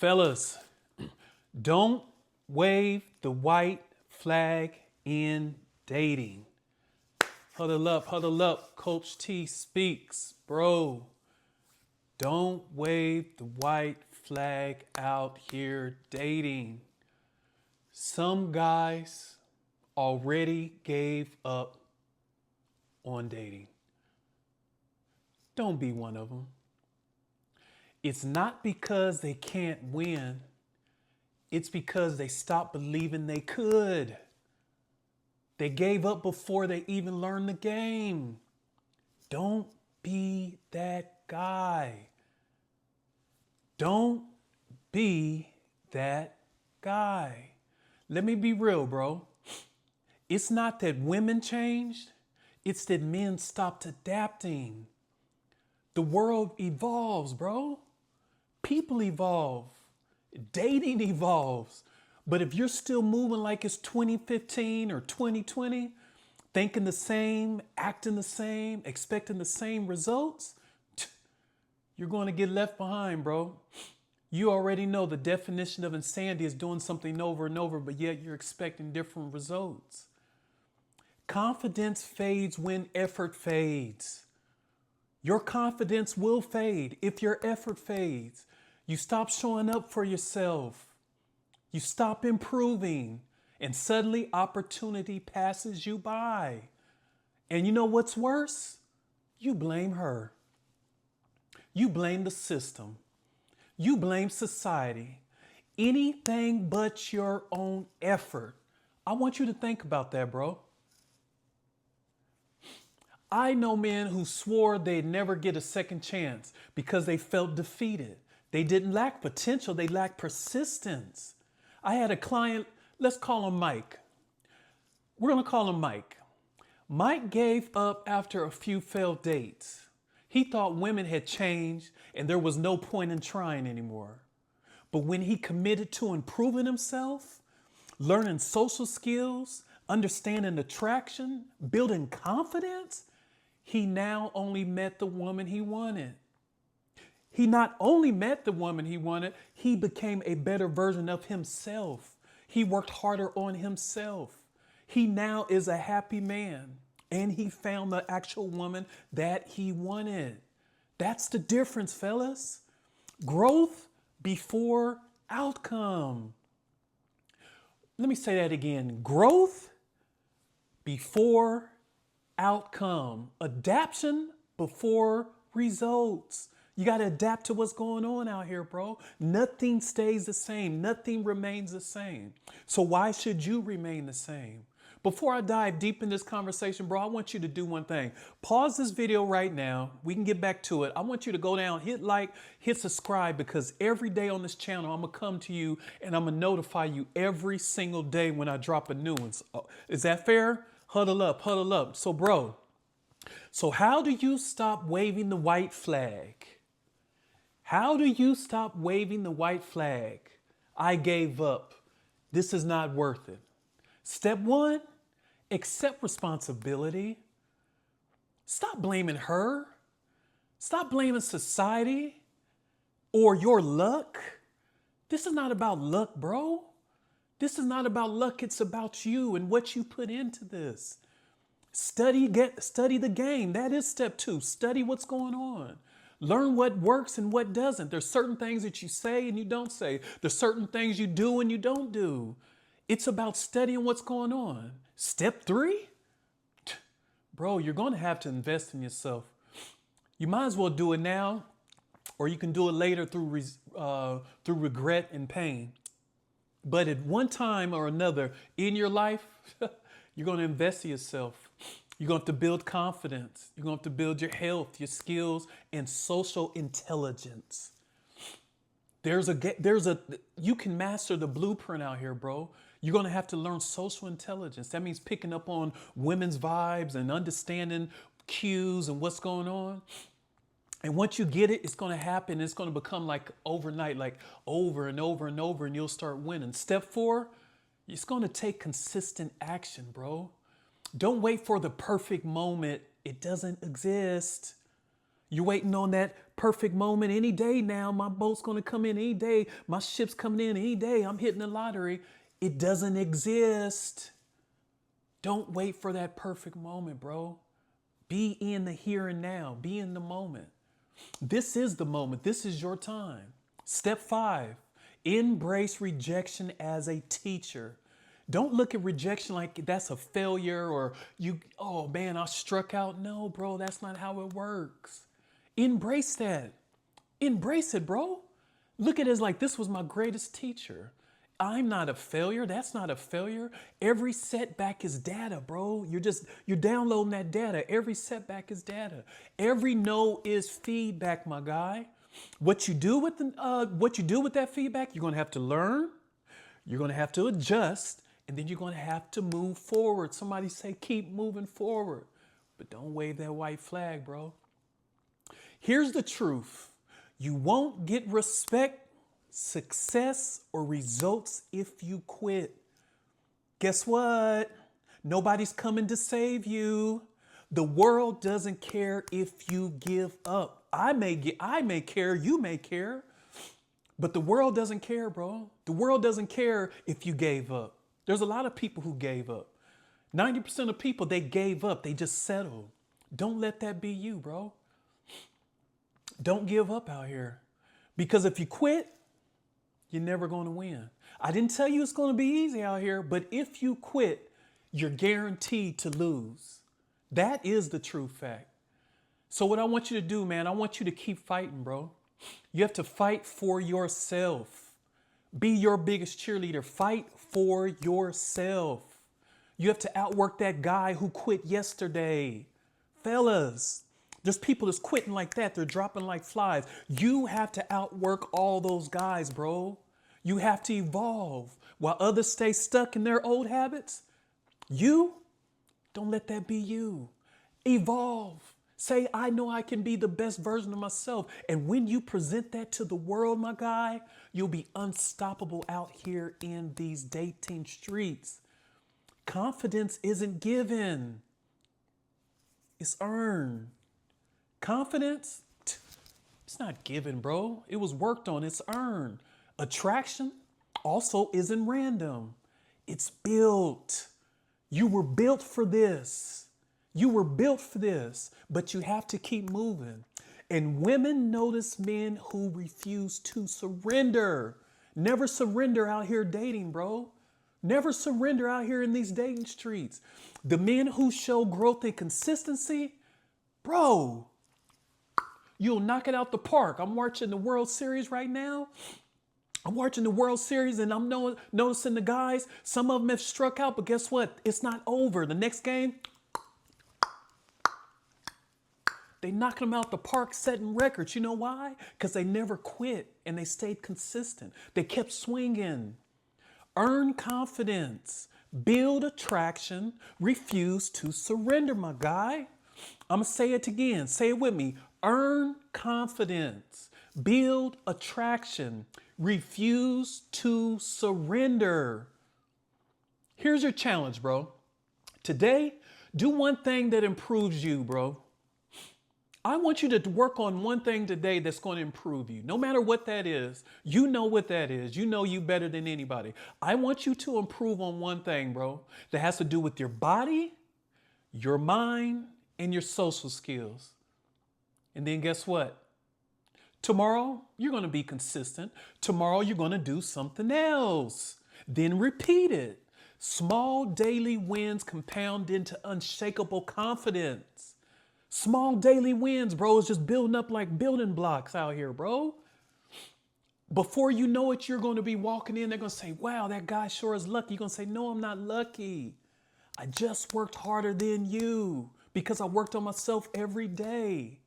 Fellas, don't wave the white flag in dating. Huddle up. Coach T speaks. Bro, don't wave the white flag out here dating. Some guys already gave up on dating. Don't be one of them. It's not because they can't win. It's because they stopped believing they could. They gave up before they even learned the game. Don't be that guy. Don't be that guy. Let me be real, bro. It's not that women changed. It's that men stopped adapting. The world evolves, bro. People evolve. Dating evolves. But if you're still moving like it's 2015 or 2020, thinking the same, acting the same, expecting the same results, you're going to get left behind, bro. You already know the definition of insanity is doing something over and over, but yet you're expecting different results. Confidence fades when effort fades. Your confidence will fade if your effort fades. You stop showing up for yourself. You stop improving, and suddenly opportunity passes you by. And you know what's worse? You blame her. You blame the system. You blame society. Anything but your own effort. I want you to think about that, bro. I know men who swore they'd never get a second chance because they felt defeated. They didn't lack potential, they lacked persistence. I had a client, let's call him Mike. We're going to call him Mike. Mike gave up after a few failed dates. He thought women had changed and there was no point in trying anymore. But when he committed to improving himself, learning social skills, understanding attraction, building confidence, he now only met the woman he wanted. He not only met the woman he wanted, he became a better version of himself. He worked harder on himself. He now is a happy man, and he found the actual woman that he wanted. That's the difference, fellas. Growth before outcome. Let me say that again. Growth before outcome. Adaption before results. You got to adapt to what's going on out here, bro. Nothing stays the same. Nothing remains the same. So why should you remain the same? Before I dive deep in this conversation, bro, I want you to do one thing. Pause this video right now. We can get back to it. I want you to go down, hit like, hit subscribe, because every day on this channel, I'm going to come to you and I'm going to notify you every single day when I drop a new one. Is that fair? Huddle up, huddle up. So, bro, how do you stop waving the white flag? How do you stop waving the white flag? I gave up. This is not worth it. Step one, accept responsibility. Stop blaming her. Stop blaming society or your luck. This is not about luck, bro. This is not about luck. It's about you and what you put into this. Study the game. That is step two. Study what's going on. Learn what works and what doesn't. There's certain things that you say and you don't say. There's certain things you do and you don't do. It's about studying what's going on. Step three, bro, you're going to have to invest in yourself. You might as well do it now, or you can do it later through regret and pain. But at one time or another in your life, you're going to invest in yourself. You're going to have to build confidence. You're going to have to build your health, your skills, and social intelligence. You can master the blueprint out here, bro. You're going to have to learn social intelligence. That means picking up on women's vibes and understanding cues and what's going on. And once you get it, it's going to happen. It's going to become like overnight, like over and over and over, and you'll start winning. Step four, it's going to take consistent action, bro. Don't wait for the perfect moment. It doesn't exist. You're waiting on that perfect moment any day now. My boat's going to come in any day. My ship's coming in any day. I'm hitting the lottery. It doesn't exist. Don't wait for that perfect moment, bro. Be in the here and now. Be in the moment. This is the moment. This is your time. Step 5, embrace rejection as a teacher. Don't look at rejection like that's a failure or oh man, I struck out. No, bro, that's not how it works. Embrace that. Embrace it, bro. Look at it as like this was my greatest teacher. I'm not a failure. That's not a failure. Every setback is data, bro. You're downloading that data. Every setback is data. Every no is feedback, my guy. What you do with that feedback, you're gonna have to learn. You're gonna have to adjust, and then you're gonna have to move forward. Somebody say, keep moving forward, but don't wave that white flag, bro. Here's the truth. You won't get respect, success, or results if you quit. Guess what? Nobody's coming to save you. The world doesn't care if you give up. I may care, you may care, but the world doesn't care, bro. The world doesn't care if you gave up. There's a lot of people who gave up. 90% of people, they gave up. They just settled. Don't let that be you, bro. Don't give up out here. Because if you quit, you're never going to win. I didn't tell you it's going to be easy out here, but if you quit, you're guaranteed to lose. That is the true fact. So what I want you to do, man, I want you to keep fighting, bro. You have to fight for yourself. Be your biggest cheerleader. Fight for yourself. You have to outwork that guy who quit yesterday. Fellas, there's people that's quitting like that. They're dropping like flies. You have to outwork all those guys, bro. You have to evolve. While others stay stuck in their old habits, don't let that be you. Evolve. Say, I know I can be the best version of myself. And when you present that to the world, my guy, you'll be unstoppable out here in these dating streets. Confidence isn't given. It's earned. Confidence, it's not given, bro. It was worked on. It's earned. Attraction also isn't random. It's built. You were built for this. You were built for this, but you have to keep moving. And women notice men who refuse to surrender. Never surrender out here dating, bro. Never surrender out here in these dating streets. The men who show growth and consistency, bro, you'll knock it out the park. I'm watching the World Series right now. I'm watching the World Series and I'm noticing the guys, some of them have struck out, but guess what? It's not over. The next game, they knocking them out the park, setting records. You know why? Because they never quit and they stayed consistent. They kept swinging. Earn confidence. Build attraction. Refuse to surrender, my guy. I'm going to say it again. Say it with me. Earn confidence. Build attraction. Refuse to surrender. Here's your challenge, bro. Today, do one thing that improves you, bro. I want you to work on one thing today that's going to improve you. No matter what that is, you know what that is. You know you better than anybody. I want you to improve on one thing, bro, that has to do with your body, your mind, and your social skills. And then guess what? Tomorrow, you're going to be consistent. Tomorrow, you're going to do something else. Then repeat it. Small daily wins compound into unshakable confidence. Small daily wins, bro, is just building up like building blocks out here, bro. Before you know it, you're going to be walking in. They're going to say, wow, that guy sure is lucky. You're going to say, no, I'm not lucky. I just worked harder than you because I worked on myself every day.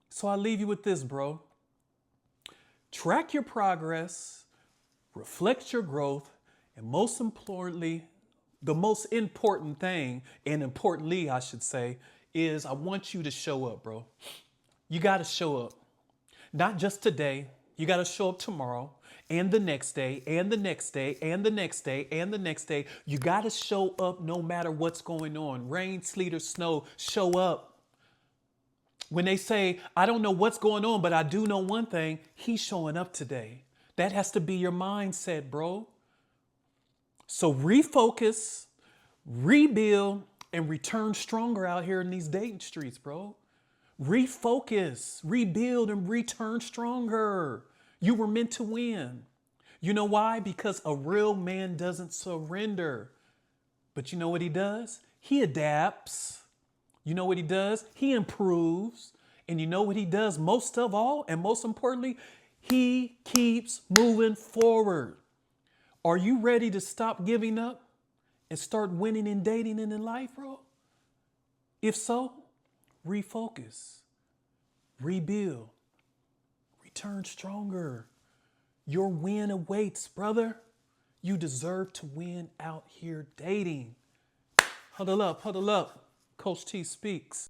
So I leave you with this, bro. Track your progress, reflect your growth, and most importantly, the most important thing, and importantly, I should say, is I want you to show up, bro. You got to show up. Not just today. You got to show up tomorrow and the next day and the next day and the next day and the next day. You got to show up no matter what's going on. Rain, sleet, or snow, show up. When they say, I don't know what's going on, but I do know one thing, he's showing up today. That has to be your mindset, bro. So refocus, rebuild, and return stronger out here in these dating streets, bro. Refocus, rebuild, and return stronger. You were meant to win. You know why? Because a real man doesn't surrender. But you know what he does? He adapts. You know what he does? He improves. And you know what he does most of all, and most importantly, he keeps moving forward. Are you ready to stop giving up and start winning in dating and in life, bro? If so, refocus, rebuild, return stronger. Your win awaits, brother. You deserve to win out here dating. Huddle up, huddle up. Coach T speaks.